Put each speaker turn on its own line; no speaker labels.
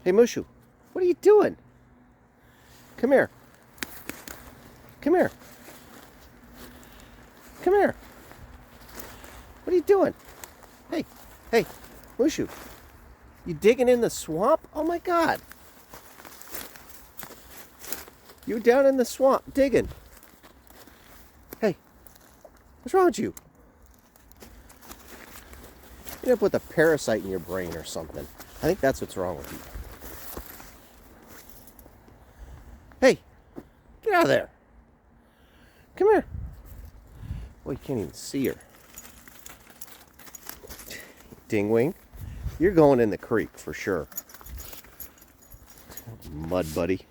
Hey, Mushu, what are you doing? Come here. Come here. Come here. What are you doing? Hey, hey, Mushu, you digging in the swamp? Oh my God. You down in the swamp digging. Hey, what's wrong with you? You end up with a parasite in your brain or something. I think that's what's wrong with you. Hey, get out of there. Come here. Well, you can't even see her. Dingwing, you're going in the creek for sure. Mud buddy.